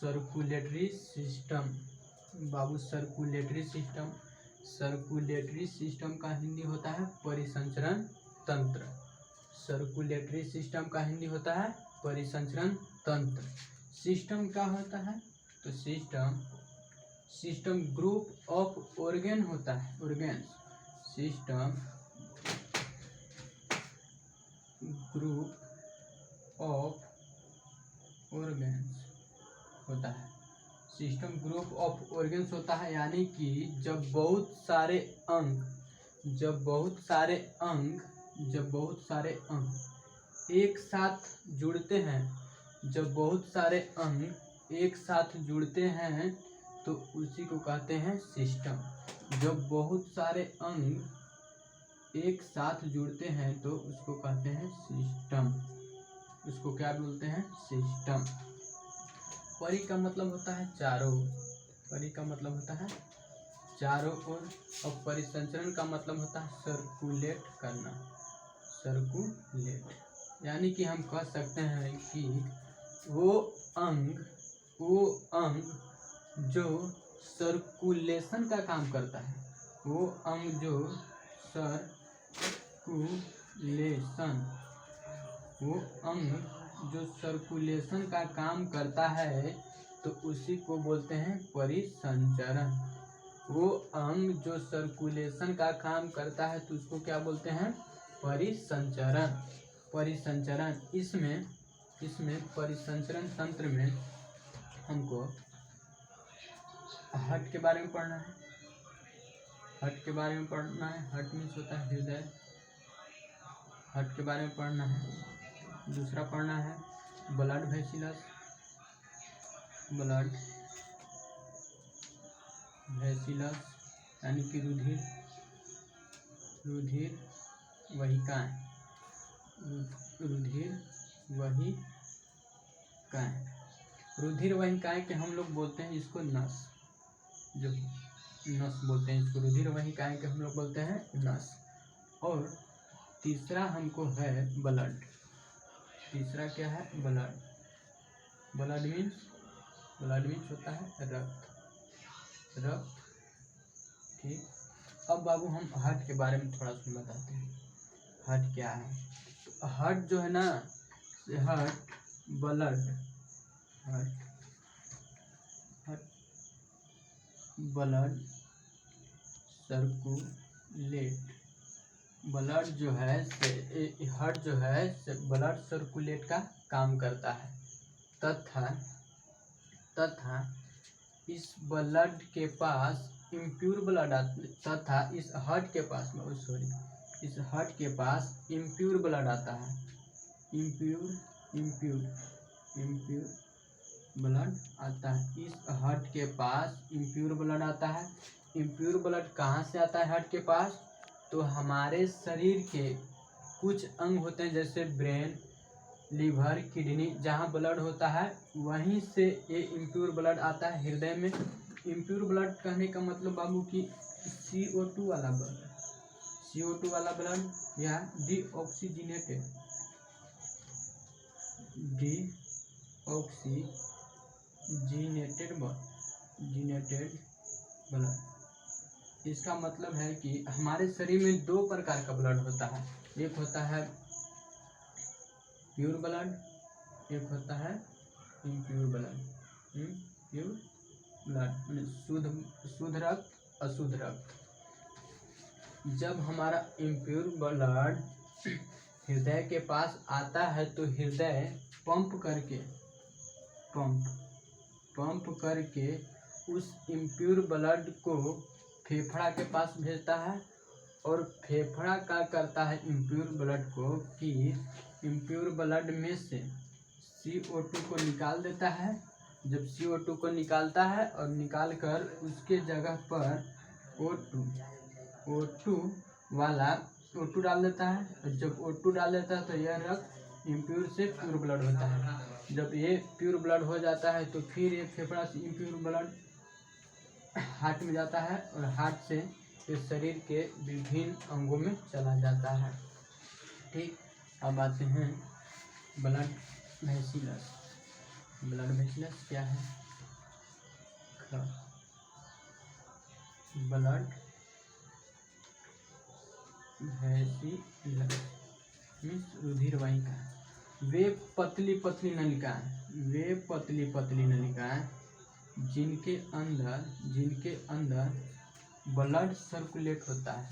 Circulatory system. बाबू circulatory system, circulatory system का हिंदी होता है परिसंचरण तंत्र। सर्कुलेटरी सिस्टम का हिंदी होता है परिसंचरण तंत्र। सिस्टम क्या होता है? तो सिस्टम ग्रुप ऑफ ऑर्गन होता है, organs. System group of organs होता है। सिस्टम ग्रुप ऑफ ऑर्गन्स होता है, यानी कि जब बहुत सारे अंग एक साथ जुड़ते हैं, जब बहुत सारे अंग एक साथ जुड़ते हैं तो उसी को कहते हैं सिस्टम। जब बहुत सारे अंग एक साथ जुड़ते हैं तो उसको कहते हैं सिस्टम। उसको क्या बोलते हैं? सिस्टम। परि का मतलब होता है चारों, परि का मतलब होता है चारों ओर, और परिसंचरण का मतलब होता है सर्कुलेट करना, सर्कुलेट। यानी कि हम कह सकते हैं कि वो अंग जो सर्कुलेशन का काम करता है, वो अंग जो सर्कुलेशन का काम करता है तो उसी को बोलते हैं परिसंचरण। वो अंग जो सर्कुलेशन का काम करता है तो उसको क्या बोलते हैं? परिसंचरण। परिसंचरण इसमें परिसंचरण तंत्र में हमको हार्ट के बारे में पढ़ना है। हार्ट के बारे में पढ़ना है। हार्ट मीन्स होता है हृदय। हार्ट के बारे में पढ़ना है। दूसरा पढ़ना है ब्लड वेसिलस। ब्लड वेसिलस यानी कि रुधिर वाहिकाएं। रुधिर वाहिकाएं के हम लोग बोलते हैं इसको नस, जो नस बोलते हैं इसको। रुधिर वाहिकाएं के हम लोग बोलते हैं नस। और तीसरा हमको है ब्लड। तीसरा क्या है? ब्लड। ब्लड मीन्स होता है रक्त। ठीक। अब बाबू हम हार्ट के बारे में थोड़ा सा बताते हैं। हार्ट क्या है? तो हार्ट जो है ना, हार्ट ब्लड सर्कुलेट। ब्लड जो है हार्ट जो है ब्लड सर्कुलेट का काम करता है, तथा इस ब्लड के पास इम्प्योर ब्लड तथा इस हार्ट के पास इम्प्योर ब्लड आता है। इम्प्योर ब्लड आता है। इस हार्ट के पास इम्प्योर ब्लड आता है। इम्प्योर ब्लड कहाँ से आता है हार्ट के पास? तो हमारे शरीर के कुछ अंग होते हैं जैसे ब्रेन, लीवर, किडनी, जहाँ ब्लड होता है वहीं से ये इम्प्योर ब्लड आता है हृदय में। इम्प्योर ब्लड कहने का मतलब बाबू कि CO2 वाला ब्लड या डीऑक्सीजनेटेड ब्लड। इसका मतलब है कि हमारे शरीर में दो प्रकार का ब्लड होता है। एक होता है प्योर ब्लड, एक होता है इम्प्योर ब्लड। शुद्ध रक्त, अशुद्ध रक्त। जब हमारा इम्प्योर ब्लड हृदय के पास आता है तो हृदय पंप करके उस इम्प्योर ब्लड को फेफड़ा के पास भेजता है, और फेफड़ा क्या करता है इम्प्योर ब्लड को कि इम्प्योर ब्लड में से CO2 को निकाल देता है। जब CO2 को निकालता है और निकाल कर उसके जगह पर O2 डाल देता है, और जब O2 डाल देता है तो यह रक्त इम्प्योर से प्योर ब्लड होता है। जब ये प्योर ब्लड हो जाता है तो फिर ये फेफड़ा से इम्प्योर ब्लड हार्ट में जाता है, और हार्ट से इस शरीर के विभिन्न अंगों में चला जाता है। ठीक। अब आते हैं ब्लड वेसिलस। ब्लड वेसिलस क्या है? ब्लड वेसिकल्स मीन्स रुधिर वाहिका। वे पतली पतली नलिकाएं जिनके अंदर ब्लड सर्कुलेट होता है।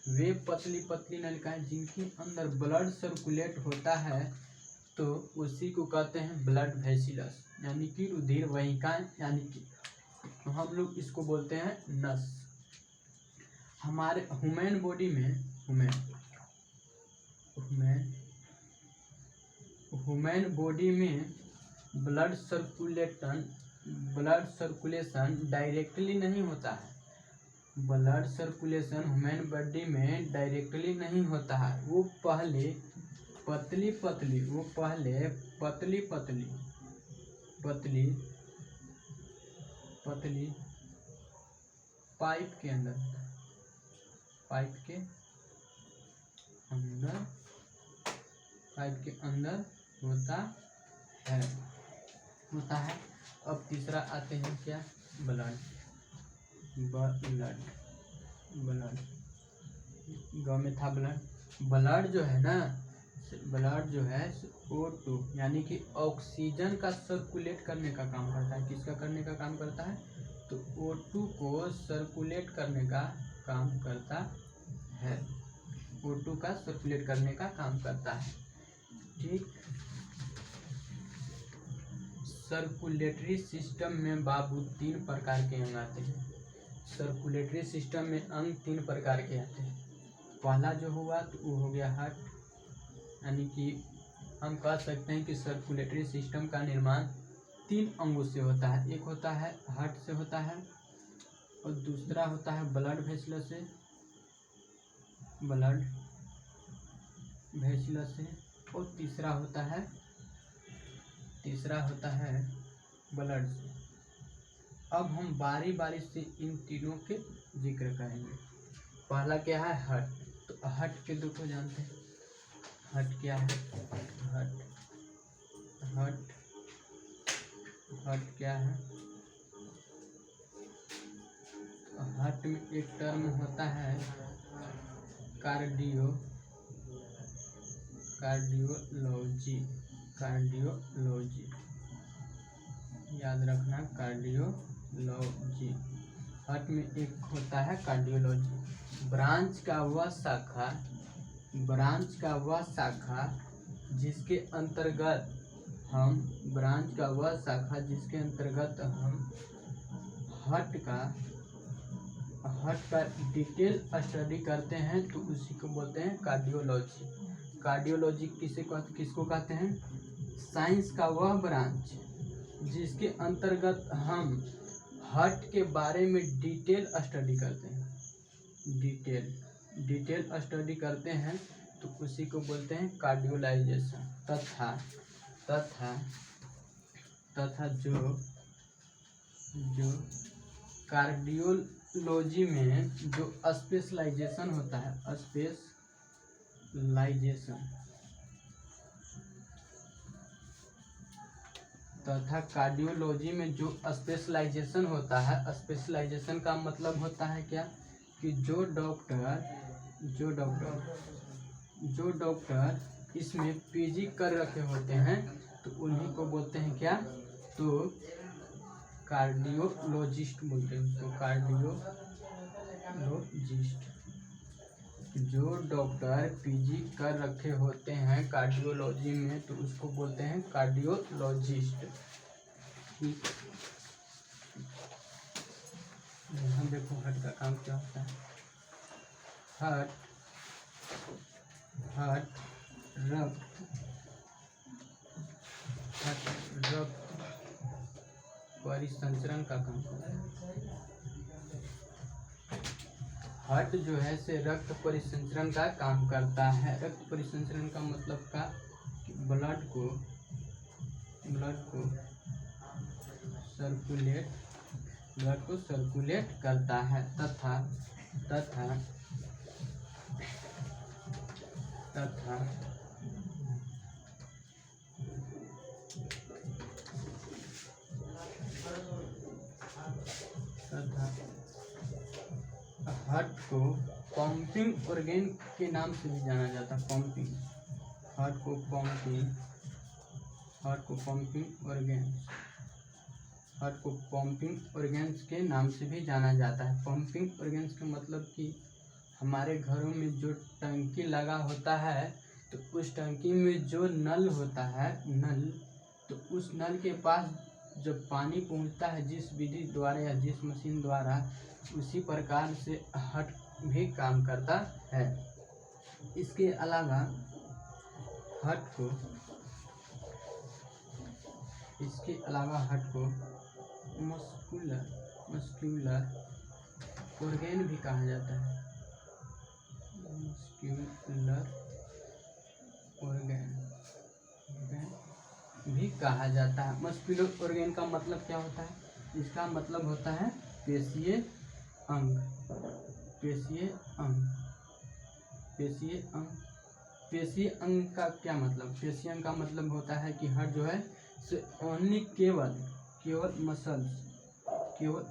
वे पतली पतली नलिकाएं जिनके अंदर ब्लड सर्कुलेट होता है तो उसी को कहते हैं ब्लड वेसिकल्स, यानी कि रुधिर वाहिकाएं, यानी कि हम लोग इसको बोलते हैं नस। हमारे ह्यूमन बॉडी में ब्लड सर्कुलेशन डायरेक्टली नहीं होता है। ब्लड सर्कुलेशन ह्यूमन बॉडी में डायरेक्टली नहीं होता है। वो पहले पतली पाइप के अंदर होता है। अब तीसरा आते हैं क्या, ब्लड। ग में था ब्लड जो है O2 यानी कि ऑक्सीजन का सर्कुलेट करने का काम करता है। किसका करने का काम करता है? तो O2 को सर्कुलेट करने का काम करता है। O2 का सर्कुलेट करने का काम करता है। ठीक। सर्कुलेटरी सिस्टम में बाबू 3 प्रकार के अंग आते हैं। सर्कुलेटरी सिस्टम में अंग 3 प्रकार के आते हैं। पहला जो हुआ तो वो हो गया हार्ट, यानी कि हम कह सकते हैं कि सर्कुलेटरी सिस्टम का निर्माण 3 अंगों से होता है। एक होता है हार्ट से होता है, और दूसरा होता है ब्लड वेसल्स से, और तीसरा होता है ब्लड से। अब हम बारी बारी से इन तीनों के जिक्र करेंगे। पहला क्या है? हार्ट। तो हार्ट के दो को जानते हैं। हार्ट क्या है? हार्ट क्या है? हार्ट में एक टर्म होता है कार्डियोलॉजी। याद रखना, कार्डियोलॉजी। हार्ट में एक होता है कार्डियोलॉजी। ब्रांच का वह शाखा जिसके अंतर्गत हम हार्ट का डिटेल स्टडी करते हैं तो उसी को बोलते हैं कार्डियोलॉजी। कार्डियोलॉजी किसको कहते हैं? साइंस का वह ब्रांच जिसके अंतर्गत हम हार्ट के बारे में डिटेल स्टडी करते हैं तो उसी को बोलते हैं कार्डियोलाइजेशन। तथा जो कार्डियोलॉजी में जो स्पेशलाइजेशन होता है, कार्डियोलॉजी में जो स्पेशलाइजेशन होता है, स्पेशलाइजेशन का मतलब होता है क्या, कि जो डॉक्टर इसमें पीजी कर रखे होते हैं तो उन्हीं को बोलते हैं क्या, तो कार्डियोलॉजिस्ट बोलते हैं उसको। कार्डियोलॉजिस्ट। जो डॉक्टर पीजी कर रखे होते हैं कार्डियोलॉजी में तो उसको बोलते हैं कार्डियोलॉजिस्ट। ठीक। यहाँ देखो हार्ट का काम क्या होता है। हार्ट रक्त परिसंचरण का काम करता है। हार्ट जो है से रक्त परिसंचरण का काम करता है। रक्त परिसंचरण का मतलब का ब्लड को सर्कुलेट करता है तथा तथा हार्ट को पंपिंग ऑर्गन के नाम से भी जाना जाता है। पंपिंग, हार्ट को पंपिंग ऑर्गन्स के नाम से भी जाना जाता है। पंपिंग ऑर्गन्स का मतलब कि हमारे घरों में जो टंकी लगा होता है तो उस टंकी में जो नल होता है, तो उस नल के पास जब पानी पहुंचता है जिस विधि द्वारा या जिस मशीन द्वारा, उसी प्रकार से हार्ट भी काम करता है। इसके अलावा हार्ट को मस्कुलर ऑर्गन भी कहा जाता है। मस्कुलर ऑर्गन भी कहा जाता है। मस्कुलर ऑर्गन का मतलब क्या होता है? इसका मतलब होता है पेशीय अंग। पेशीय अंग का क्या मतलब? पेशीय अंग का मतलब होता है कि हार्ट जो है ओनली केवल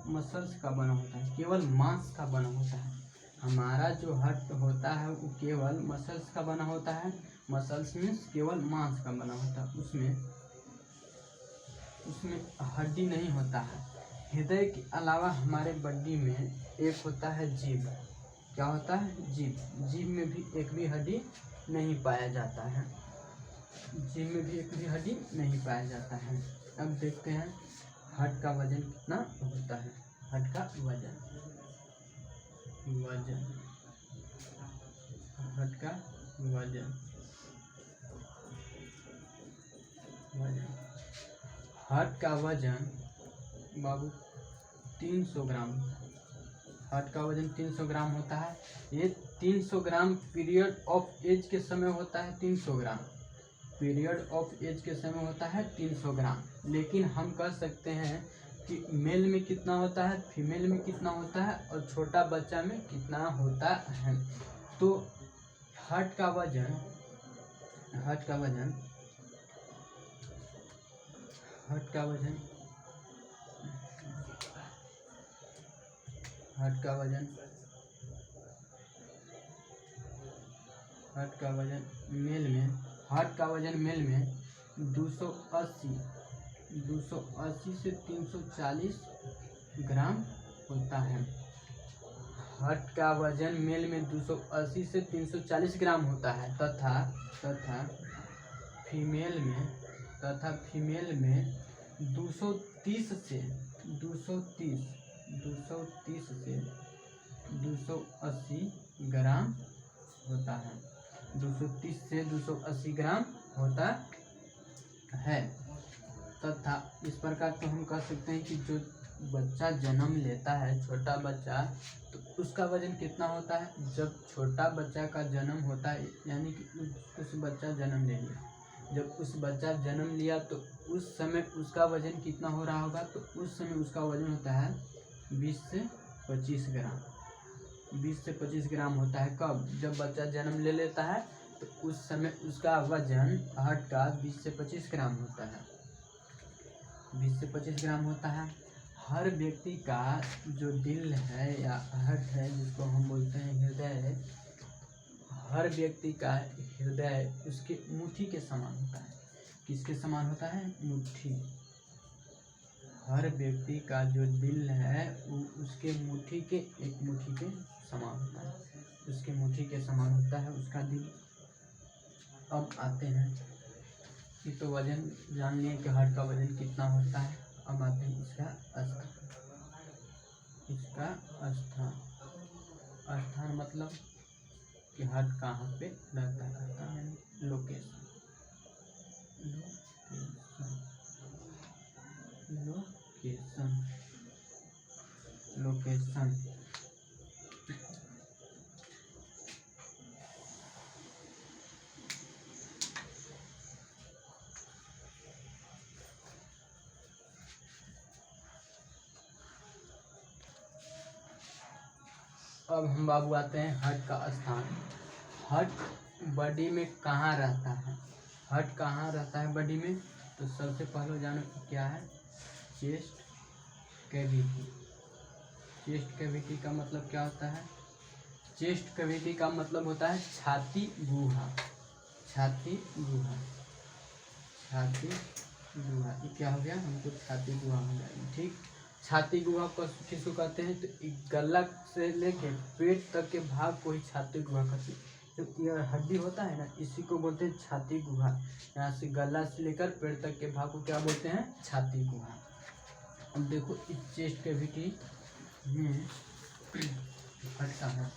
मसल्स का बना होता है, केवल मांस का बना होता है। हमारा जो हार्ट होता है वो केवल मसल्स का बना होता है। मसल्स मीन्स केवल मांस का बना होता है, उसमें हड्डी नहीं होता है। हृदय के अलावा हमारे बॉडी में एक होता है जीभ। क्या होता है? जीभ में भी एक भी हड्डी नहीं पाया जाता है। अब देखते हैं हार्ट का वजन कितना होता है। हार्ट का वजन हार्ट का वजन बाबू 300 ग्राम। हार्ट का वजन 300 ग्राम होता है। ये 300 ग्राम पीरियड ऑफ एज के समय होता है। 300 ग्राम पीरियड ऑफ एज के समय होता है 300 ग्राम। लेकिन हम कह सकते हैं कि मेल में कितना होता है, फीमेल में कितना होता है और छोटा बच्चा में कितना होता है। तो हार्ट का वजन मेल में 280 से 340 ग्राम होता है। हार्ट का वजन मेल में 280 से 340 ग्राम होता है तथा फीमेल में 230 से 280 ग्राम होता है। 230 से 280 ग्राम होता है तथा इस प्रकार तो हम कह सकते हैं कि जो बच्चा जन्म लेता है, छोटा बच्चा, तो उसका वजन कितना होता है? जब छोटा बच्चा का जन्म होता है, यानी कि उस बच्चा जन्म ले लिया, जब उस बच्चा जन्म लिया तो उस समय उसका वजन कितना हो रहा होगा? तो उस समय उसका वजन होता है 20 से 25 ग्राम होता है। कब? जब बच्चा जन्म ले लेता है तो उस समय उसका वजन हार्ट का 20 से 25 ग्राम होता है। 20 से 25 ग्राम होता है। हर व्यक्ति का जो दिल है या हार्ट है, जिसको हम बोलते हैं हृदय, हर व्यक्ति का हृदय उसके मुट्ठी के समान होता है। किसके समान होता है? मुट्ठी। हर व्यक्ति का जो दिल है वो उसके एक मुट्ठी के समान होता है। उसके मुट्ठी के समान होता है उसका दिल। अब आते हैं, ये तो वजन जान लिए कि हार्ट का वजन कितना होता है। अब आते हैं इसका स्थान मतलब कि हार्ट कहाँ पे रहता है। लोकेशन अब हम बाबू आते हैं हार्ट का स्थान। हार्ट बॉडी में कहाँ रहता है? हार्ट कहाँ रहता है बॉडी में? तो सबसे पहले जानो क्या है? Chest cavity. चेस्ट कैविटी का मतलब क्या होता है? चेस्ट कैविटी का मतलब होता है छाती गुहा। छाती गुहा, छाती गुहा, ये क्या हो गया? हमको छाती गुहा हो जाएगी। ठीक, छाती गुहा को किसको कहते हैं? तो गला से लेके पेट तक के भाग को ही छाती गुहा कहते हैं। जो ये हड्डी होता है ना, इसी को बोलते हैं छाती गुहा। यहाँ से गला से लेकर पेट तक के भाग को क्या बोलते हैं? छाती गुहा। अब देखो इस चेस्ट कैविटी में फटका है।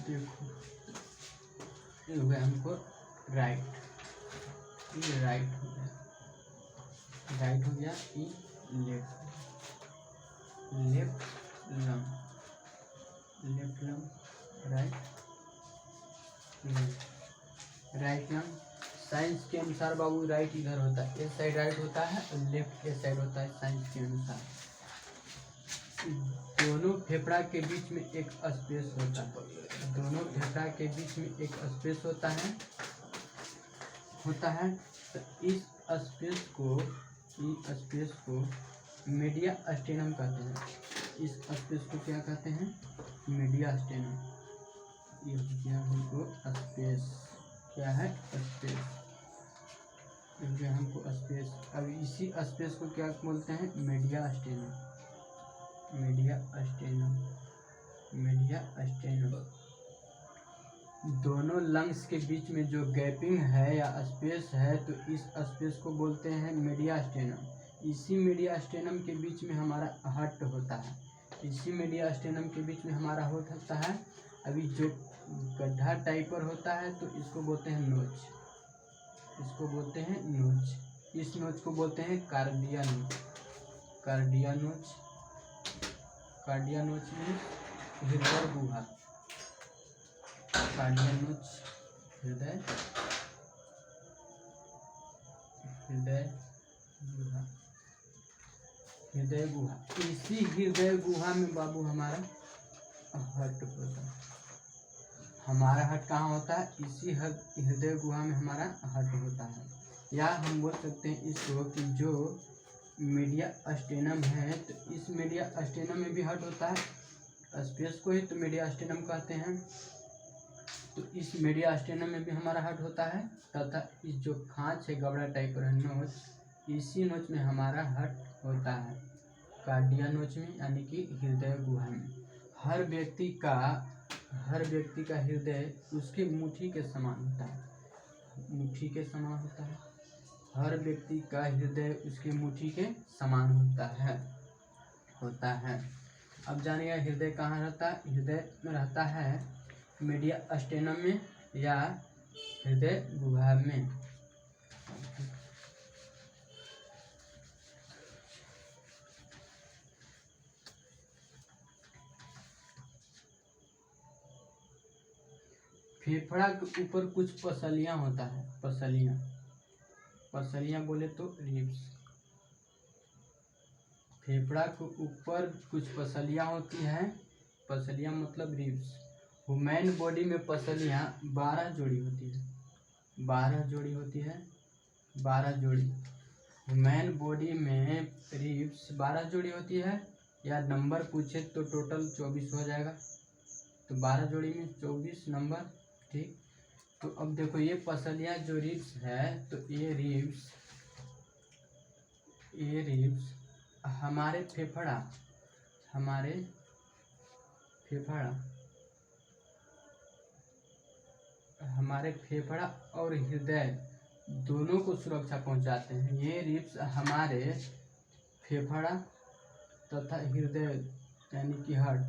देखो ये हो गया हमको राइट, ये राइट हो गया, राइट हो गया। ये left, left lung, left lung, right left, right lung. Science के अनुसार बाबू राइट इधर होता है, ये साइड राइट होता है और लेफ्ट ये साइड होता है साइंस के अनुसार। दोनों फेफड़ा के बीच में एक स्पेस होता है, दोनों फेफड़ा के बीच में एक स्पेस होता है तो इस स्पेस को मीडिया स्टेनम कहते हैं। इस स्पेस को क्या कहते हैं? Media stannum. ये क्या हमको स्पेस, क्या है? स्पेस, जो हमको स्पेस, अब इसी स्पेस को क्या बोलते हैं? Media stannum, media stannum, media stannum. दोनों लंग्स के बीच में जो गैपिंग है या स्पेस है तो इस स्पेस को बोलते हैं मीडिया स्टेनम। इसी मीडिया स्टेनम के बीच में हमारा हार्ट होता है, इसी मीडिया स्टेनम के बीच में हमारा हार्ट होता है। अभी जो गड्ढा टाइप पर होता है तो इसको बोलते हैं नोच, इसको बोलते हैं नोच। इस नोच को बोलते हैं कार्डिया नोच, कार्डिया नोच, कार्डिया नोच में हृदय गुहा, कार्डिया नोच हृदय, हृदय गुहा, हृदय गुहा। इसी हृदय गुहा में बाबू हमारा हार्ट होता है। हमारा हार्ट कहाँ होता है? इसी हृदय गुहा में हमारा हार्ट होता है। या हम बोल सकते हैं इसको कि जो मीडिया स्टेनम है तो इस मीडिया स्टेनम में भी हार्ट होता है, स्पेस को ही तो मीडिया स्टेनम कहते हैं। तो इस मीडिया स्टेनम में भी हमारा हार्ट होता है तथा इस जो खांच है गबड़ा टाइप पर नोच, इसी नोच में हमारा हार्ट होता है, कार्डिया नोच में, यानी कि हृदय गुहा में। हर व्यक्ति का हृदय उसके मुट्ठी के समान होता है, मुट्ठी के समान होता है। हर व्यक्ति का हृदय उसके मुट्ठी के समान होता है। अब जानिए हृदय कहाँ रहता है? हृदय में रहता है मीडिया स्टेनम में या हृदय गुहा में। फेफड़ा के ऊपर कुछ पसलियां होता है, पसलियां, पसलियां बोले तो रिब्स। फेफड़ा के ऊपर कुछ पसलियां होती हैं, पसलियां मतलब रिब्स। ह्यूमन बॉडी में पसलियां 12 जोड़ी होती है, 12 जोड़ी होती है, 12 जोड़ी। ह्यूमन बॉडी में रिब्स 12 जोड़ी होती है, या नंबर पूछे तो टोटल 24 हो जाएगा, तो 12 जोड़ी में 24 नंबर। ठीक, तो अब देखो ये पसलियां जो रिब्स है तो ये रिब्स हमारे फेफड़ा और हृदय दोनों को सुरक्षा पहुंचाते हैं। ये रिब्स हमारे फेफड़ा तथा हृदय यानी कि हार्ट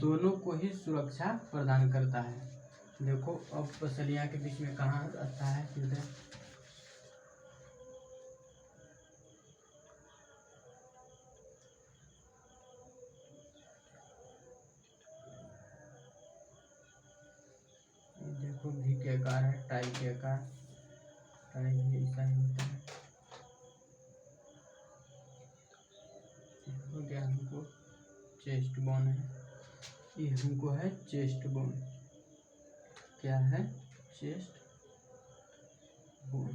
दोनों को ही सुरक्षा प्रदान करता है। देखो अब पसलियां के बीच में कहाँ रहता है हृदय? टाई के आकार, टाई भी ऐसा ही होता है। हो गया हमको चेस्ट बोन है, ये हमको है चेस्ट बोन। क्या है? Chest bone.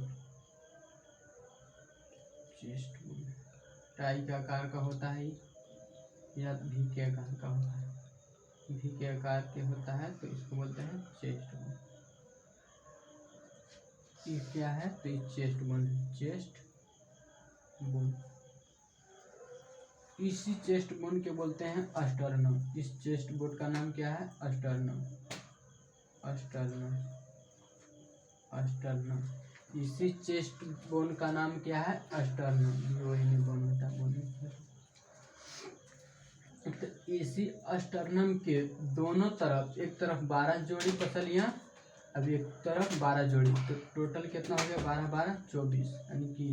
Chest bone tie के आकार का होता है या भी के आकार का होता है। भी के आकार के होता है तो इसको बोलते हैं चेस्ट बोन। ये क्या है? तो ये चेस्ट बोन है, चेस्ट बोन। इसी चेस्ट बोन के बोलते हैं अस्टर्नम। इस चेस्ट बोन का नाम क्या है? अस्टर्नम। अस्टर्नम, अस्टर्नम। इसी चेस्ट बोन का नाम क्या है? अस्टर्नम। वही बोन होता है, बोन। तो इसी अस्टर्नम के दोनों तरफ, एक तरफ 12 जोड़ी पसलियां, अब एक तरफ 12 जोड़ी, तो टोटल कितना हो गया? 12 12 24। यानी कि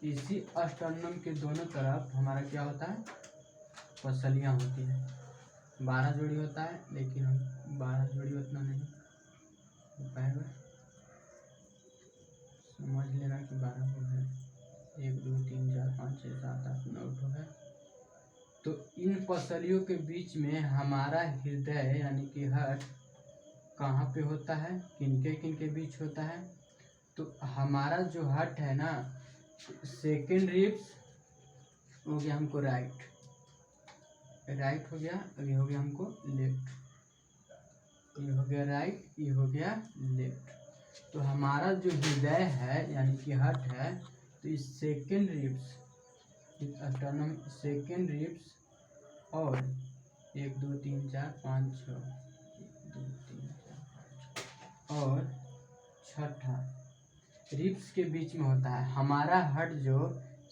इसी अस्टर्नम के दोनों तरफ हमारा क्या होता है? पसलियां होती है। 12 जोड़ी होता है, लेकिन हम 12 जोड़ी उतना नहीं हो पाएगा। समझ लेना कि 12 को है 1 2 3 4 5 6 7 8 9 तो है। तो इन पसलियों के बीच में हमारा हृदय यानी कि हार्ट कहाँ पे होता है? किनके बीच होता है? तो हमारा जो हार्ट है ना, सेकेंड रिब्स हो गया हमको राइट, राइट हो गया। अब ये हो गया हमको लेफ्ट, ये हो गया राइट, ये हो गया लेफ्ट। तो हमारा जो हृदय है यानी कि हार्ट है, तो इस सेकेंड रिब्स, अस्टर्नम, सेकेंड रिब्स और 1 2 3 4 5 6, 1 2 3 4 5 और छठा रिब्स के बीच में होता है। हमारा हार्ट जो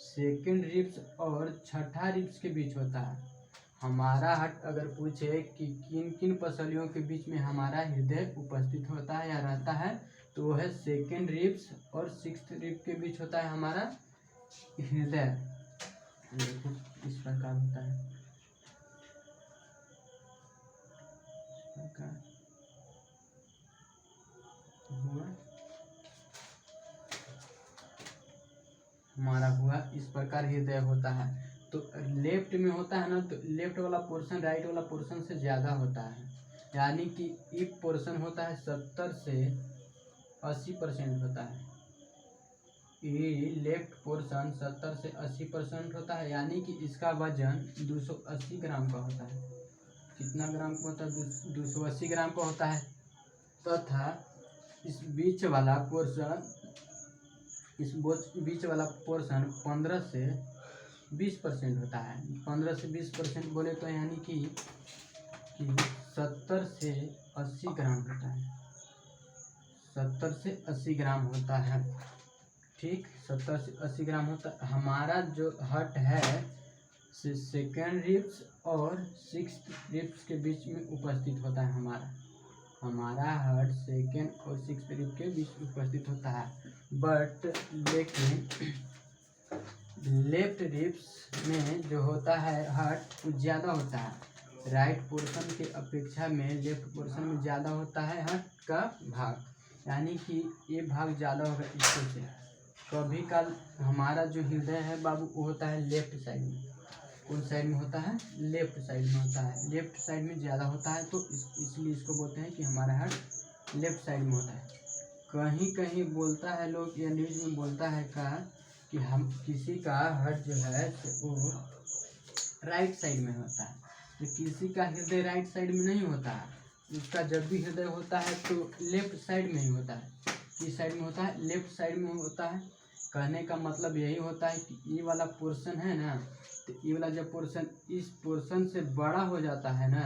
सेकेंड रिब्स और छठा रिब्स के बीच होता है। हमारा हार्ट अगर पूछे कि किन किन पसलियों के बीच में हमारा हृदय उपस्थित होता है या रहता है, तो वो है सेकेंड रिब्स और सिक्स्थ रिब के बीच होता है हमारा हृदय। देखो इस प्रकार होता है, हुआ हमारा हुआ इस प्रकार हृदय होता है। तो लेफ्ट में होता है ना, तो लेफ्ट वाला पोर्शन राइट वाला पोर्शन से ज़्यादा होता है। यानी कि एक पोर्शन होता है 70 से 80% होता है। ये लेफ्ट पोर्शन 70 से 80% होता है, यानी कि इसका वजन 280 ग्राम का होता है। कितना ग्राम का होता है? 280 ग्राम का होता है। तथा इस बीच वाला पोर्शन, इस बीच वाला पोर्शन 15 से 20% होता है। 15 से 20% बोले तो यानी कि 70 से 80 ग्राम होता है। 70 से 80 ग्राम होता है, ठीक। 70 से 80 ग्राम होता है। हमारा जो हार्ट है सेकेंड रिब्स और सिक्स्थ रिब्स के बीच में उपस्थित होता है। हमारा हार्ट सेकेंड और सिक्स्थ रिब के बीच उपस्थित होता है। बट लेकिन लेफ्ट रिब्स में जो होता है हार्ट वो ज़्यादा होता है। राइट पोर्शन के अपेक्षा में लेफ्ट पोर्शन में ज़्यादा होता है हार्ट का भाग, यानी कि ये भाग ज़्यादा होगा इसको से। कभी काल हमारा जो हृदय है बाबू वो होता है लेफ्ट साइड में। कौन साइड में होता है? लेफ्ट साइड में होता है। लेफ्ट साइड में ज़्यादा होता है, तो इसलिए इसको बोलते हैं कि हमारा हार्ट लेफ्ट साइड में होता है। कहीं कहीं बोलता है लोग या न्यूज़ में बोलता है कि हम किसी का हार्ट जो है वो राइट साइड में होता है, तो किसी का हृदय राइट साइड में नहीं होता है। उसका जब भी हृदय होता है तो लेफ्ट साइड में ही होता है। किस साइड में होता है? लेफ्ट साइड में होता है। कहने का मतलब यही होता है कि ये वाला पोर्शन है ना, तो ये वाला जब पोर्शन इस पोर्शन से बड़ा हो जाता है ना,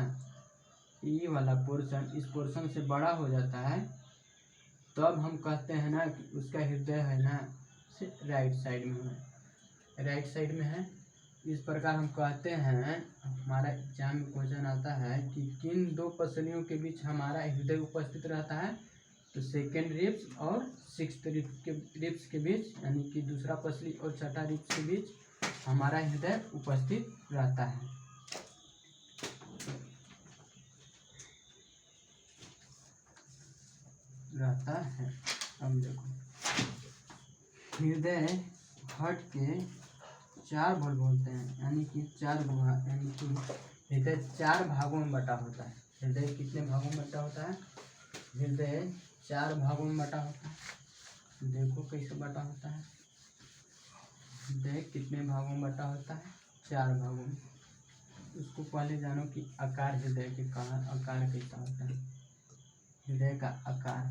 ये वाला पोर्शन इस पोर्शन से बड़ा हो जाता है, तब हम कहते हैं ना कि उसका हृदय है ना राइट साइड में है, राइट साइड में है। इस प्रकार हम कहते हैं, हमारा एग्जाम में क्वेश्चन आता है कि किन दो पसलियों के बीच हमारा हृदय उपस्थित रहता है, तो सेकेंड रिब्स और सिक्स्थ रिब्स के बीच, यानी कि दूसरा पसली और छठा रिब्स के बीच हमारा हृदय उपस्थित रहता है। रहता है। अब देखो, हृदय हार्ट के 4 भाग होते हैं, यानी कि 4 भाग, यानी कि हृदय 4 भागों में बटा होता है। हृदय कितने भागों में बटा होता है? हृदय 4 भागों में बटा होता है। देखो कैसे बटा होता है। हृदय कितने भागों में बटा होता है? 4 भागों में। उसको पहले जानो कि आकार हृदय के कारण आकार कैसा होता है। हृदय का आकार,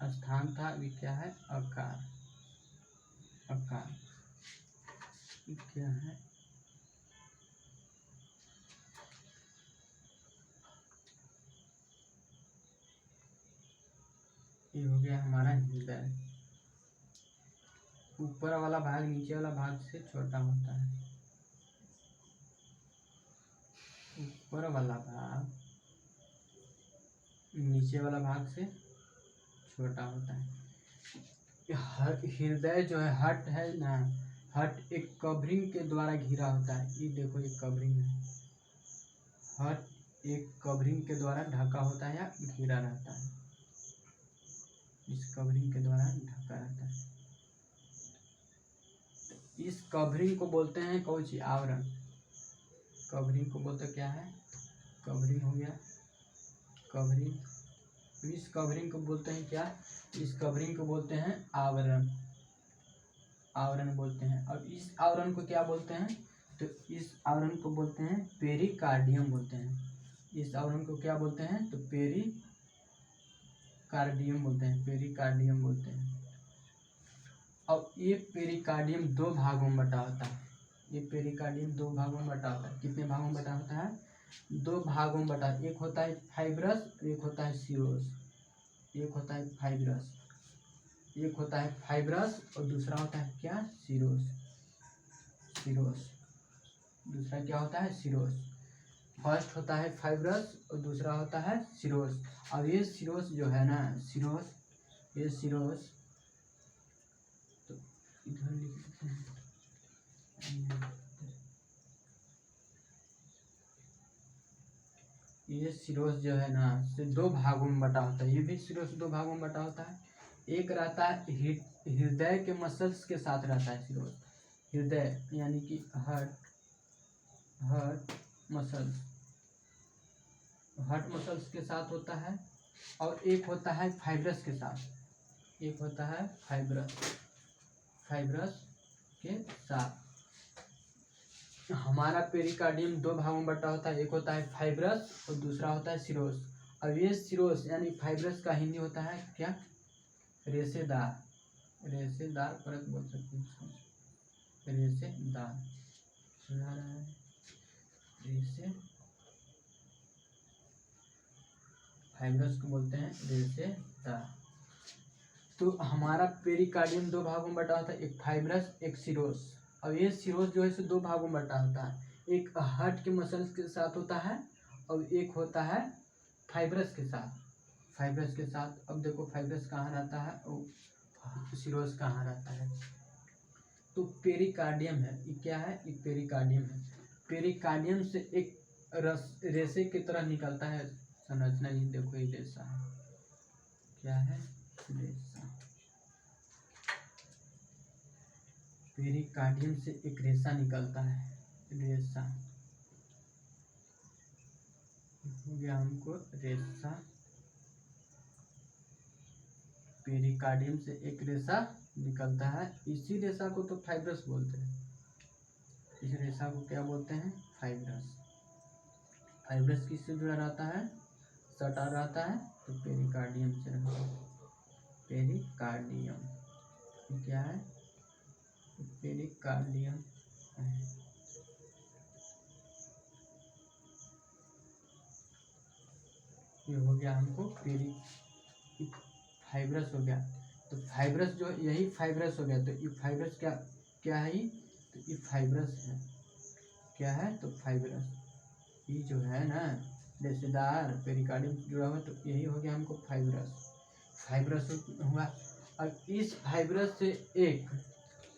स्थान था, अभी क्या है? आकार। आकार क्या है? ये हो गया हमारा हृदय। ऊपर वाला भाग नीचे वाला भाग से छोटा होता है। ऊपर वाला भाग नीचे वाला भाग से छोटा होता है। हृदय जो है, हार्ट है ना, हार्ट एक कवरिंग के द्वारा घिरा होता है। ये देखो, एक कवरिंग है। हार्ट एक कवरिंग के द्वारा ढका होता है या घिरा रहता है। इस कवरिंग के द्वारा ढका रहता है। इस कवरिंग को बोलते हैं कौन सी? आवरण। कवरिंग को बोलते क्या है? कवरिंग हो गया, कवरिंग। इस कवरिंग को बोलते हैं क्या? इस कवरिंग को बोलते हैं आवरण। आवरण बोलते हैं। और इस आवरण को क्या बोलते हैं? तो इस आवरण को बोलते हैं पेरिकार्डियम बोलते हैं। इस आवरण को क्या बोलते हैं? तो पेरिकार्डियम बोलते हैं। पेरिकार्डियम बोलते हैं। अब ये पेरिकार्डियम 2 भागों में बटा होता है। ये पेरिकार्डियम 2 भागों में बटा होता है। कितने भागों में बटा होता है? 2 भागों में बटा। एक होता है फाइब्रस, एक होता है सीरोस। एक होता है फाइब्रस, एक होता है फाइब्रस और दूसरा होता है क्या? सीरोस। सीरोस। दूसरा क्या होता है? सीरोस। फर्स्ट होता है फाइब्रस और दूसरा होता है सीरोस। अब ये सीरोस जो है ना, सीरोस, ये सीरोस, तो इधर लिख देते हैं। ये सीरोस जो है ना, से 2 भागों में बटा होता है। ये भी सीरोस 2 भागों में बटा होता है। एक रहता है हृदय के मसल्स के साथ रहता है सीरोस। हृदय यानी कि हार्ट मसल्स, हार्ट मसल्स के साथ होता है। और एक होता है फाइब्रस के साथ। एक होता है फाइब्रस के साथ। हमारा पेरिकार्डियम 2 भागों में बटा होता है। एक होता है फाइब्रस और दूसरा होता है सीरोस। अब ये सीरोस यानी फाइब्रस का हिंदी होता है क्या? रेशेदार। रेशेदार परत बोल सकते हैं इसको। रेशेदार। रेशे, फाइब्रस को बोलते हैं रेशेदार। तो हमारा पेरिकार्डियम 2 भागों में बटा होता है। एक फाइब्रस, एक सीरोस। अब ये सीरोस जो है इसे 2 भागों में बटा होता है। एक हार्ट के मसल्स के साथ होता है और एक होता है फाइब्रस के साथ। फाइब्रस के साथ। अब देखो फाइब्रस कहाँ रहता है और सीरोस कहाँ रहता है। तो पेरिकार्डियम है, ये क्या है? ये पेरिकार्डियम है। पेरिकार्डियम से एक रेशे की तरह निकलता है संरचना। ये देखो, ये रेशा है। क्या है? रेशा। पेरिकार्डियम से एक रेशा निकलता है। रेशा हो गया हमको रेशा। पेरिकार्डियम से एक रेशा निकलता है। इसी रेशा को तो फाइब्रस बोलते हैं। इस रेशा को क्या बोलते हैं? फाइब्रस। फाइब्रस किससे जुड़ा रहता है? सटा रहता है, तो पेरिकार्डियम से रहता है। पेरिकार्डियम क्या है? पेरिकार्डियम है। ये हो गया हमको फाइब्रस हो गया। तो फाइब्रस जो यही फाइब्रस हो गया। तो ये फाइब्रस क्या है? तो ये फाइब्रस है। क्या है? तो फाइब्रस। ये जो है ना रेशेदार पेरिकार्डियम से जुड़ा हुआ, तो यही हो गया हमको फाइब्रस। फाइब्रस हुआ। अब इस फाइब्रस से एक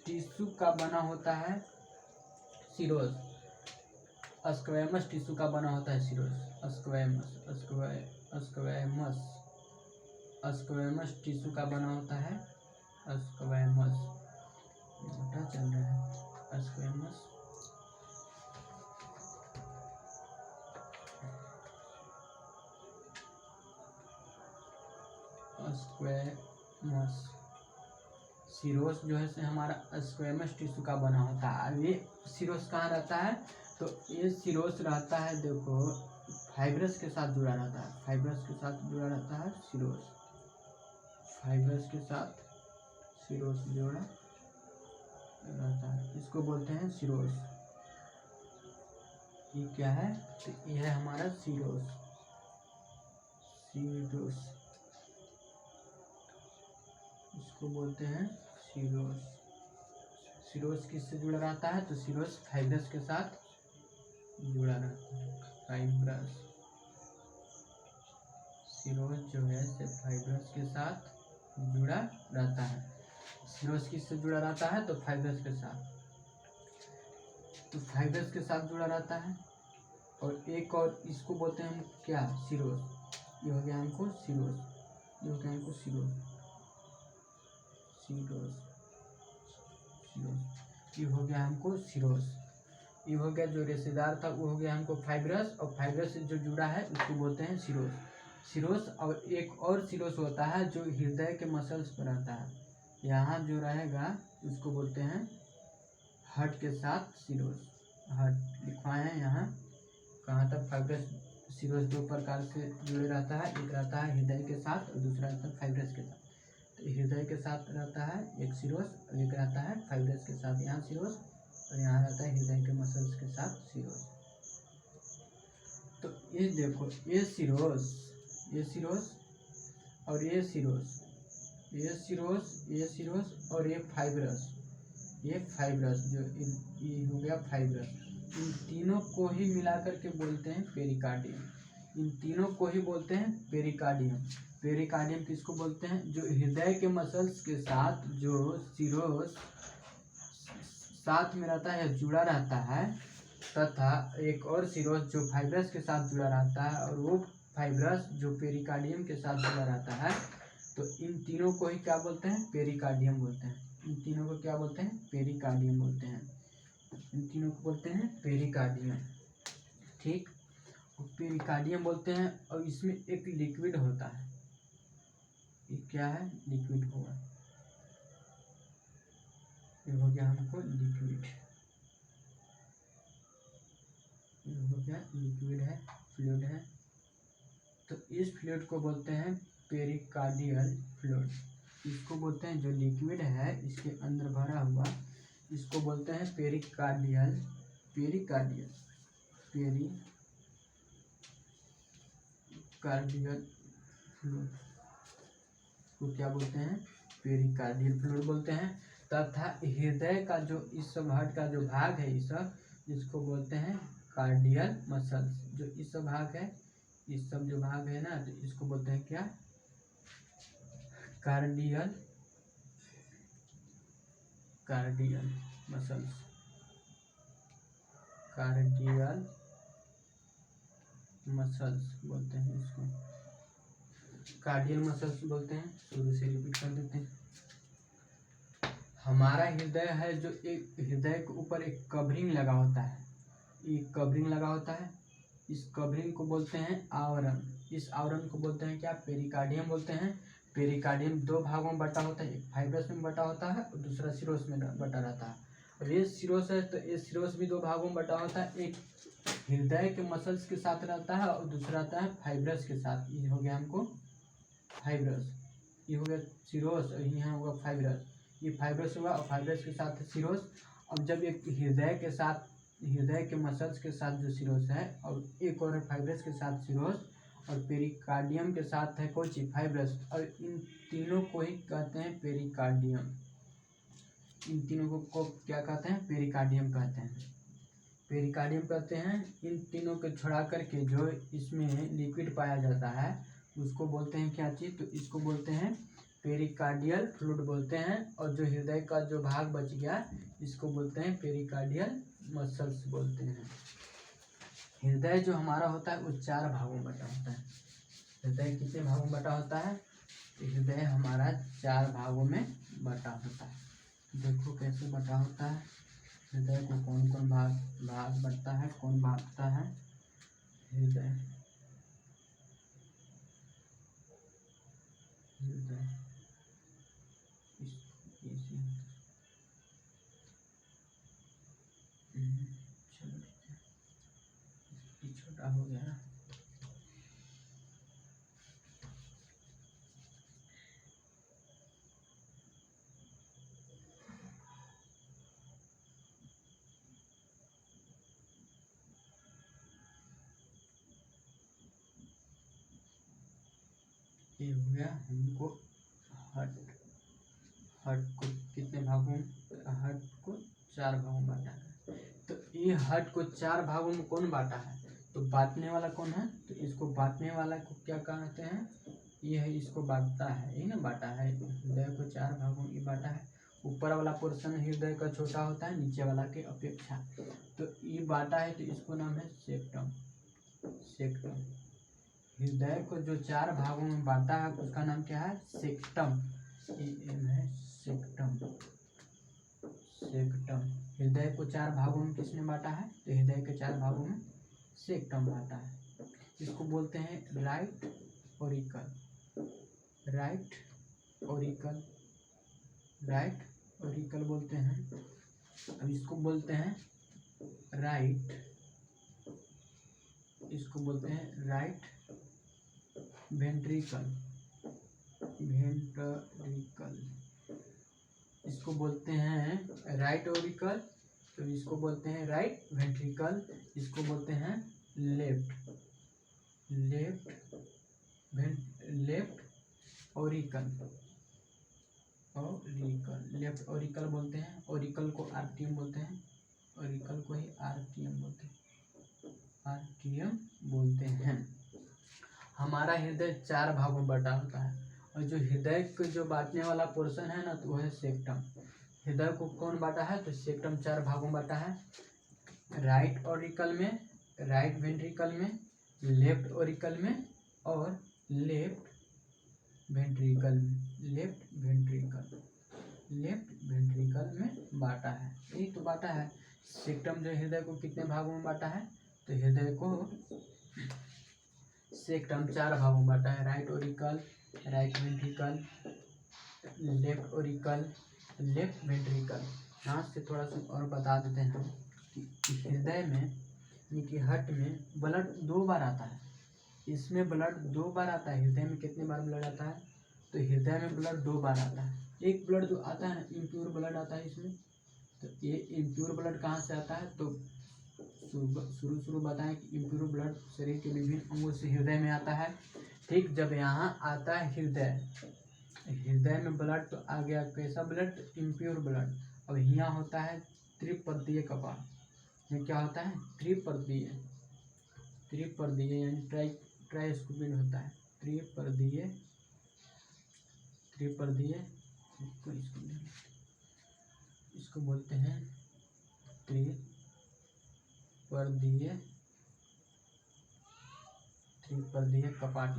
टिश्यू का बना होता है सीरोस। स्क्वैमस टिश्यू का बना होता है सीरोस। स्क्वैमस स्क्वैमस टिश्यू का बना होता है। स्क्वैमस मोटा चल रहा है। स्क्वैमस सिरोस जो है हमारा स्क्वैमस टिश्यू का बना होता है। ये सिरोस कहाँ रहता है? तो ये सिरोस रहता है, देखो फाइब्रस के साथ जुड़ा रहता है। फाइब्रस के साथ जुड़ा रहता है सिरोस। फाइब्रस के साथ सिरोस जोड़ा रहता है, इसको बोलते हैं सिरोस। ये क्या है? तो ये है हमारा सिरोस। सिरोस इसको बोलते हैं सिरोस। सिरोस किससे जुड़ा रहता है? तो सिरोस फाइब्रस के साथ जुड़ा रहता है। फाइब्रस सिरोस जो है फाइब्रस के साथ जुड़ा रहता है। सिरोस किससे जुड़ा रहता है? तो फाइब्रस के साथ। तो फाइब्रस के साथ जुड़ा रहता है। और एक और इसको बोलते हैं हम क्या? सिरोस। ये हो गया हमको सिरोस। ये हो गया हमको सिरोस। सिरोस सिरोस ये हो गया हमको सिरोस। ये हो गया जो रेशेदार था वो हो गया हमको फाइब्रस, और फाइब्रस से जो जुड़ा है उसको बोलते हैं सिरोस। सिरोस और एक और सिरोस होता है जो हृदय के मसल्स पर रहता है। यहाँ जो रहेगा उसको बोलते हैं हार्ट के साथ सिरोस। हार्ट लिखवाए हैं यहाँ। कहाँ तक? फाइब्रस सिरोस दो प्रकार से जुड़े रहता है। एक रहता है हृदय के साथ और दूसरा रहता है फाइब्रस के साथ। तो हृदय के साथ रहता है एक सिरोस, और एक रहता है फाइब्रस के साथ यहाँ सिरोस, और यहाँ रहता है हृदय के मसल्स के साथ सिरोस। तो ये देखो ये सिरोस और ये सिरोस, ये सिरोस और ये फाइब्रस जो ये हो गया फाइब्रस। इन तीनों को ही मिलाकर के बोलते हैं पेरिकार्डियम। इन तीनों को ही बोलते हैं पेरिकार्डियम। पेरिकार्डियम किसको बोलते हैं? जो हृदय के मसल्स के साथ जो सिरोस साथ में रहता है, जुड़ा रहता है, तथा एक और सिरोस जो फाइब्रस के साथ जुड़ा रहता है, और वो फाइब्रस जो पेरिकार्डियम के साथ जुड़ा रहता है। तो इन तीनों को ही क्या बोलते हैं? पेरिकार्डियम बोलते हैं। इन तीनों को क्या बोलते हैं? पेरिकार्डियम बोलते हैं। इन तीनों को बोलते हैं पेरिकार्डियम। ठीक, पेरिकार्डियम बोलते हैं। और इसमें एक लिक्विड होता है। ये क्या है? लिक्विड होगा। ये हो गया हमको लिक्विड। ये हो गया लिक्विड है, फ्लूइड है। तो इस फ्लूइड को बोलते हैं पेरिकार्डियल फ्लूइड। इसको बोलते हैं जो लिक्विड है इसके अंदर भरा हुआ, इसको बोलते हैं पेरिकार्डियल फ्लूइड को क्या बोलते हैं? पेरिकार्डियल फ्लूइड बोलते हैं। तथा हृदय का जो इस सब हार्ट का जो भाग है इसको बोलते हैं कार्डियल मसल्स। जो इस सब भाग है, इस सब जो भाग है ना, तो इसको बोलते हैं क्या? कार्डियल मसल्स। कार्डियल मसल्स बोलते हैं इसको। कार्डियल मसल्स बोलते हैं। शुरू से रिपीट कर देते हैं। हमारा हृदय है जो एक हृदय के ऊपर एक कवरिंग लगा होता है। एक कवरिंग लगा होता है। इस कवरिंग को बोलते हैं आवरण। इस आवरण को बोलते हैं क्या? पेरिकार्डियम बोलते हैं। पेरिकार्डियम दो भागों में बटा होता है। एक फाइब्रस में बटा होता है और दूसरा सिरोस में बटा रहता है। और ये सिरोस है तो ये सिरोस भी दो भागों में बटा होता है। एक हृदय के मसल्स के साथ रहता है और दूसरा आता है फाइब्रस के साथ। ये हो गया हमको फाइब्रस। ये हो गया सिरोस और यहाँ होगा फाइब्रस। ये फाइब्रस हुआ और फाइब्रस के साथ सिरोस। अब जब एक हृदय के मसल्स के साथ जो सिरोस है और एक और फाइब्रस के साथ सिरोस और पेरिकार्डियम के साथ है कौन सी? फाइब्रस। और इन तीनों को ही कहते हैं पेरिकार्डियम। इन तीनों को क्या कहते हैं? पेरिकार्डियम कहते हैं। पेरिकार्डियम कहते हैं इन तीनों को छोड़ा करके जो इसमें लिक्विड पाया जाता है उसको बोलते हैं क्या चीज़? तो इसको बोलते हैं पेरिकार्डियल फ्लूइड बोलते हैं। और जो हृदय का जो भाग बच गया इसको बोलते हैं पेरिकार्डियल मसल्स बोलते हैं। हृदय जो हमारा होता है वो 4 भागों में बटा होता है। हृदय कितने भागों में बटा होता है? तो हृदय हमारा 4 भागों में बटा होता है। देखो कैसे बटा होता है हृदय को, कौन कौन भाग बटता है, कौन भागता है हृदय। हृदय चलो छोटा हो गया। ये हो गया हमको हट को कितने भागों, हट को 4 भागों में बांटा है। तो ये हट को 4 भागों में कौन बांटा है, तो बांटने वाला कौन है, तो इसको बांटने वाला को क्या कहते हैं, ये है, इसको बांटता है, ये ना बांटा है। हृदय को 4 भागों में बांटा है। ऊपर वाला पोर्शन हृदय का छोटा होता है नीचे वाला के अपेक्षा, तो ये बांटा है, तो इसको नाम है सेक्टम। सेक्टम हृदय को जो 4 भागों में बांटा है उसका नाम क्या है, सेक्टम। है सेक्टम। सेक्टम हृदय को 4 भागों में किसने बांटा है, तो हृदय के 4 भागों में सेक्टम बांटा है। इसको बोलते हैं right auricle. Right auricle, right auricle बोलते हैं। अब इसको बोलते हैं राइट, इसको बोलते हैं राइट वेंट्रिकल। वेंट्रिकल इसको बोलते हैं राइट ऑरिकल, तो इसको बोलते हैं राइट वेंट्रिकल। इसको बोलते हैं लेफ्ट ऑरिकल। लेफ्ट ऑरिकल बोलते हैं। ऑरिकल को आर्टियम बोलते हैं, ऑरिकल को ही आर्टियम बोलते हैं। हमारा हृदय 4 भागों में बटा होता है, और जो हृदय को जो बांटने वाला पोर्शन है ना, तो वह है सेक्टम। हृदय को कौन बांटा है, तो सेक्टम 4 भागों में बांटा है। राइट ऑरिकल में, राइट वेंट्रिकल में, लेफ्ट ऑरिकल में और लेफ्ट वेंट्रिकल में बांटा है। यही तो बांटा है। सेक्टम जो हृदय को कितने भागों में बांटा है, तो हृदय को सेक्टम 4 भागों में बांटा है। Right auricle, right ventricle, left auricle, left ventricle. यहाँ से थोड़ा सा और बता देते हैं हम कि हृदय में यानी कि हार्ट में ब्लड 2 बार आता है। इसमें ब्लड 2 बार आता है। हृदय में कितने बार ब्लड आता है, तो हृदय में ब्लड 2 बार आता है। एक ब्लड जो आता है ना, इम्प्योर ब्लड आता है इसमें। तो ये इम्प्योर ब्लड कहाँ से आता है, तो शुरू बताएं कि इम्प्योर ब्लड शरीर के विभिन्न अंगों से हृदय में आता है। ठीक, जब यहाँ आता है हृदय में ब्लड, तो आ गया कैसा ब्लड, इम्प्योर ब्लड। अब यहाँ होता है त्रिपर्दीय कपाट। ये क्या होता है, त्रिपर्दीय यानी ट्राइस्कुपिड होता है। त्रिपर्दीय इसको बोलते हैं त्रिपर्दीय कपाट।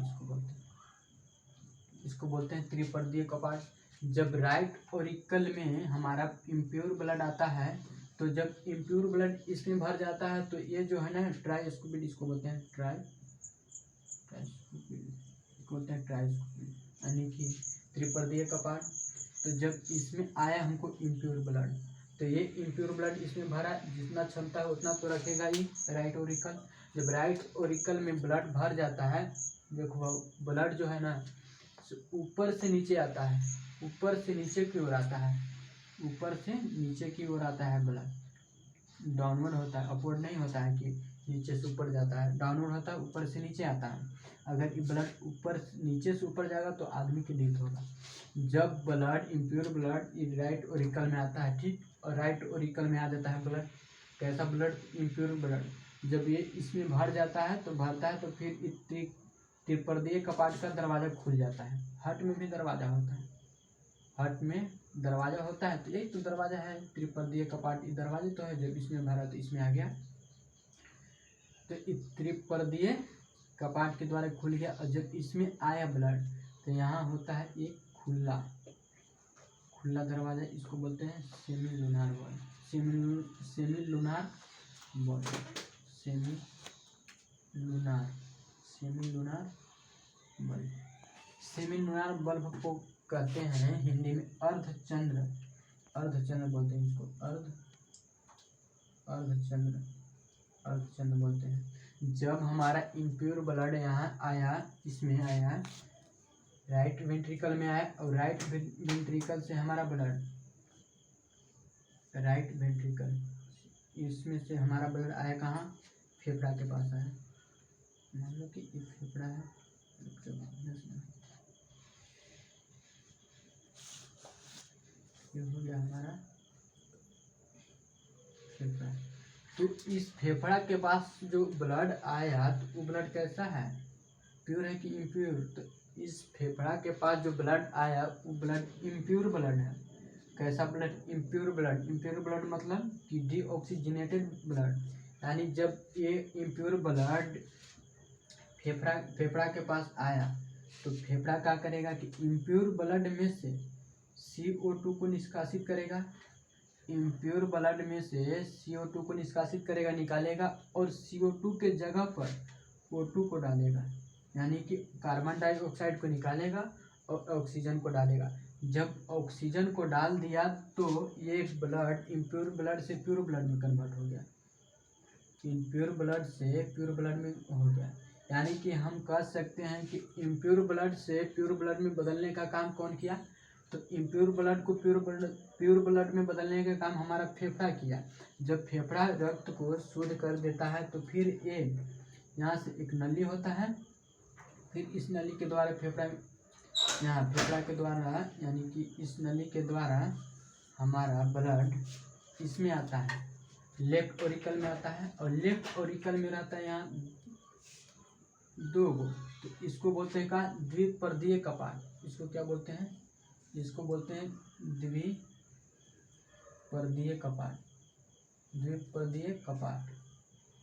इसको बोलते हैं त्रिपर्दीय कपाट। जब राइट ऑरिकल में हमारा इम्प्योर ब्लड आता है, तो जब इम्प्योर ब्लड इसमें भर जाता है, तो ये जो है ना ट्राइस्कुपिड, इसको बोलते हैं ट्राइस्कुपिड यानी कि त्रिपर्दीय कपाट। तो जब इसमें आया हमको इम्प्योर ब्लड, तो ये इम्प्योर ब्लड इसमें भरा, जितना क्षमता है उतना तो रखेगा ही राइट ऑरिकल। जब राइट ऑरिकल में ब्लड भर जाता है, देखो ब्लड जो है ना ऊपर से नीचे आता है, ऊपर से नीचे की ओर आता है, ऊपर से नीचे की ओर आता है ब्लड। डाउनवर्ड होता है, अपवर्ड नहीं होता है कि नीचे से ऊपर जाता है, डाउनवर्ड होता है, ऊपर से नीचे आता है। अगर ये ब्लड ऊपर नीचे से ऊपर जाएगा तो आदमी की डेथ होगा। जब blood impure blood right auricle में आता है, ठीक, और राइट ऑरिकल में आ जाता है ब्लड, कैसा ब्लड, इम्प्योर ब्लड। जब ये इसमें भर जाता है तो भरता है, तो फिर त्रिपर्दीय कपाट का दरवाजा खुल जाता है। हार्ट में भी दरवाजा होता है, हार्ट में दरवाजा होता है, तो यही तो दरवाजा है त्रिपर्दीय कपाट। ये दरवाजे तो है, जब इसमें भरा तो इसमें आ गया, तो त्रिपर्दीय कपाट के द्वारा खुल गया। और जब इसमें आया ब्लड, तो यहाँ होता है एक खुला दरवाजा, इसको बोलते हैं semi lunar bulb. Semi lunar bulb, semi lunar bulb. Semi lunar bulb को कहते हैं हिंदी में अर्धचंद्र बोलते हैं इसको, अर्धचंद्र बोलते हैं। जब हमारा इम्प्योर ब्लड यहाँ आया, इसमें आया, राइट वेंट्रिकल में आया, और राइट वेंट्रिकल से हमारा ब्लड, राइट वेंट्रिकल, इसमें से हमारा ब्लड आया कहाँ, फेफड़ा के पास आया। मान लो कि ये फेफड़ा है, ये हो गया हमारा फेफड़ा। तो इस फेफड़ा के पास जो ब्लड आया, तो वो ब्लड कैसा है, प्योर है कि इम्प्योर? तो इस फेफड़ा के पास जो ब्लड आया वो ब्लड इम्प्योर ब्लड है। कैसा blood, impure blood. Impure blood मतलब कि डीऑक्सीजनेटेड ब्लड, यानी जब ये इम्प्योर ब्लड फेफड़ा के पास आया, तो फेफड़ा क्या करेगा कि इम्प्योर ब्लड में से CO2 को निष्कासित करेगा, इम्प्योर ब्लड में से CO2 को निष्कासित करेगा, निकालेगा, और CO2 के जगह पर O2 को डालेगा, यानी कि कार्बन डाइऑक्साइड को निकालेगा और ऑक्सीजन को डालेगा। जब ऑक्सीजन को डाल दिया तो ये ब्लड इम्प्योर ब्लड से प्योर ब्लड में कन्वर्ट हो गया, इम्प्योर ब्लड से प्योर ब्लड में हो गया। यानी कि हम कह सकते हैं कि इम्प्योर ब्लड से प्योर ब्लड में बदलने का काम कौन किया, तो इम्प्योर ब्लड को प्योर ब्लड में बदलने का काम हमारा फेफड़ा किया। जब फेफड़ा रक्त को शुद्ध कर देता है, तो फिर ये यहाँ से एक नली होता है, फिर इस नली के द्वारा फेफड़ा के द्वारा, यानी कि इस नली के द्वारा हमारा ब्लड इसमें आता है, लेफ्ट ओरिकल में आता है, और लेफ्ट ओरिकल में रहता है यहाँ 2 गो। तो इसको बोलते हैं का द्विपर्दीय कपाट। इसको क्या बोलते हैं, इसको बोलते हैं द्विपर्दीय कपाट।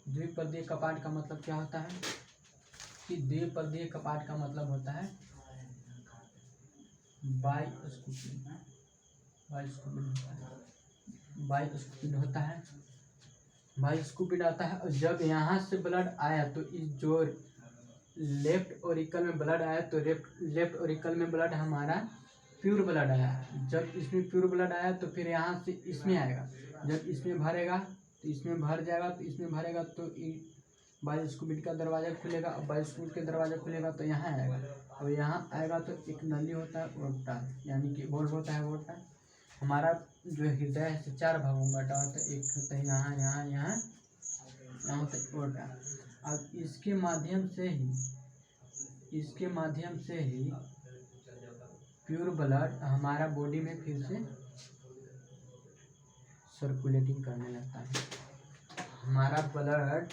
द्विपर्दीय कपाट का मतलब क्या होता है कि द्विपर्दीय कपाट का मतलब होता है बाइस्कोपिड होता है, बाइस्कोपिड आता है। और जब यहाँ से ब्लड आया, तो इस जो लेफ्ट ओरिकल में ब्लड आया, तो लेफ्ट ओरिकल में ब्लड हमारा प्योर ब्लड आया। जब इसमें प्योर ब्लड आया, तो फिर यहाँ से इसमें आएगा, जब इसमें भरेगा तो इसमें भर जाएगा, तो इसमें भरेगा तो बाइस्कोपिड का दरवाज़ा खुलेगा, और बाइस्कोपिड के दरवाज़ा खुलेगा तो यहाँ आएगा, और यहाँ आएगा तो एक नली होता है ओर्टा, यानी कि वॉल्व होता है ओर्टा। हमारा जो हृदय है 4 भागों में बटा होता है, एक होता है यहाँ होता है ओर्टा। अब इसके माध्यम से ही प्योर ब्लड हमारा बॉडी में फिर से सर्कुलेटिंग करने लगता है, हमारा ब्लड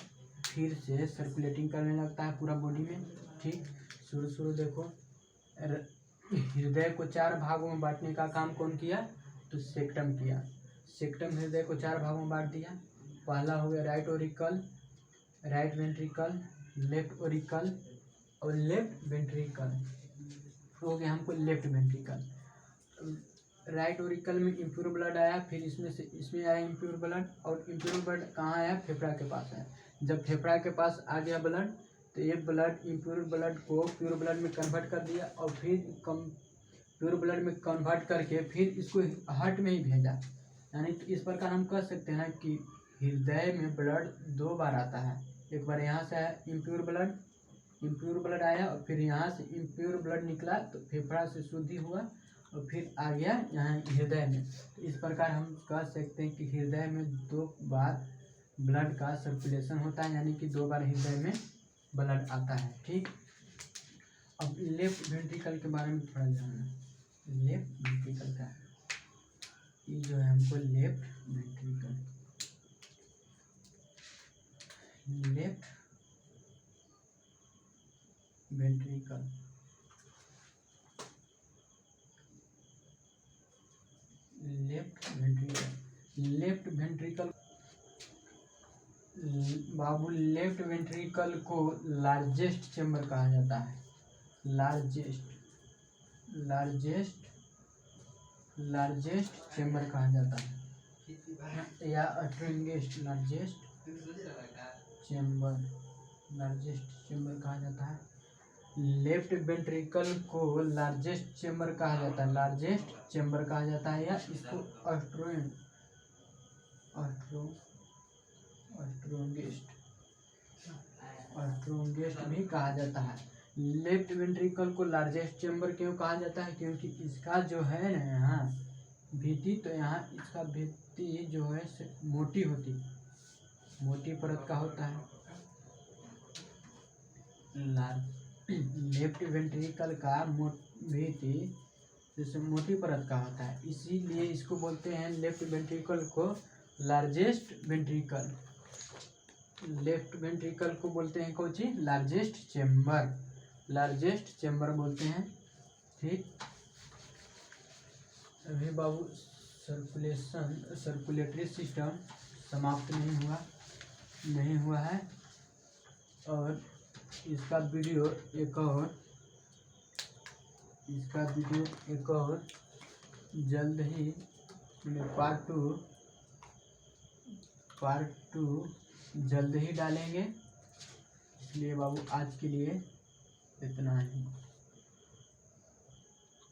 फिर से सर्कुलेटिंग करने लगता है पूरा बॉडी में। ठीक, शुरू देखो, हृदय को 4 भागों में बांटने का काम कौन किया, तो सेक्टम किया। सेक्टम हृदय को 4 भागों में बांट दिया। पहला हो गया right Oracle, right ventricle, left Oracle और लेफ्ट वेंट्रिकल। हो गया हमको लेफ्ट वेंट्रिकल। राइट ओरिकल में इम्प्योर ब्लड आया, फिर इसमें आया इम्प्योर ब्लड, और इम्प्योर ब्लड कहाँ आया, फेफड़ा के पास आया। जब फेफड़ा के पास आ गया ब्लड, तो ये ब्लड इम्प्योर ब्लड को प्योर ब्लड में कन्वर्ट कर दिया, और फिर प्योर ब्लड में कन्वर्ट करके फिर इसको हार्ट में ही भेजा। यानी तो इस प्रकार हम कह सकते हैं कि हृदय में ब्लड 2 बार आता है। एक बार यहाँ से आया इम्प्योर ब्लड आया, और फिर यहाँ से इम्प्योर ब्लड निकला, तो फेफड़ा से शुद्धि हुआ, और फिर आ गया यहाँ हृदय में। तो इस प्रकार हम कह सकते हैं कि हृदय में 2 बार ब्लड का सर्कुलेशन होता है, यानी कि 2 बार हृदय में ब्लड आता है। ठीक, अब लेफ्ट वेंट्रिकल के बारे में थोड़ा जानना। लेफ्ट वेंट्रिकल का ये जो है हमको लेफ्ट वेंट्रिकल बाबू, लेफ्ट वेंट्रिकल को लार्जेस्ट चेम्बर कहा जाता है। लार्जेस्ट लार्जेस्ट चेम्बर कहा जाता है, या स्ट्रॉन्गेस्ट लार्जेस्ट चेम्बर कहा जाता है। लेफ्ट वेंट्रिकल को लार्जेस्ट चेम्बर कहा जाता है, या इसको स्ट्रॉन्गेस्ट भी कहा जाता है। लेफ्ट वेंट्रिकल को लार्जेस्ट चेम्बर क्यों कहा जाता है? क्योंकि इसका जो है ना यहाँ भित्ति, तो यहाँ इसका भित्ति जो है मोटी मोटी परत का होता है। लेफ्ट वेंट्रिकल का भित्ति जैसे मोटी परत का होता है, इसीलिए इसको बोलते हैं लेफ्ट वेंट्रिकल को लार्जेस्ट वेंट्रिकल। लेफ्ट वेंट्रिकल को बोलते हैं कौन सी? लार्जेस्ट चेम्बर बोलते हैं। ठीक, अभी बाबू सर्कुलेटरी सिस्टम समाप्त नहीं हुआ है, और इसका वीडियो एक और जल्द ही पार्ट टू जल्द ही डालेंगे। इसलिए बाबू आज के लिए इतना ही।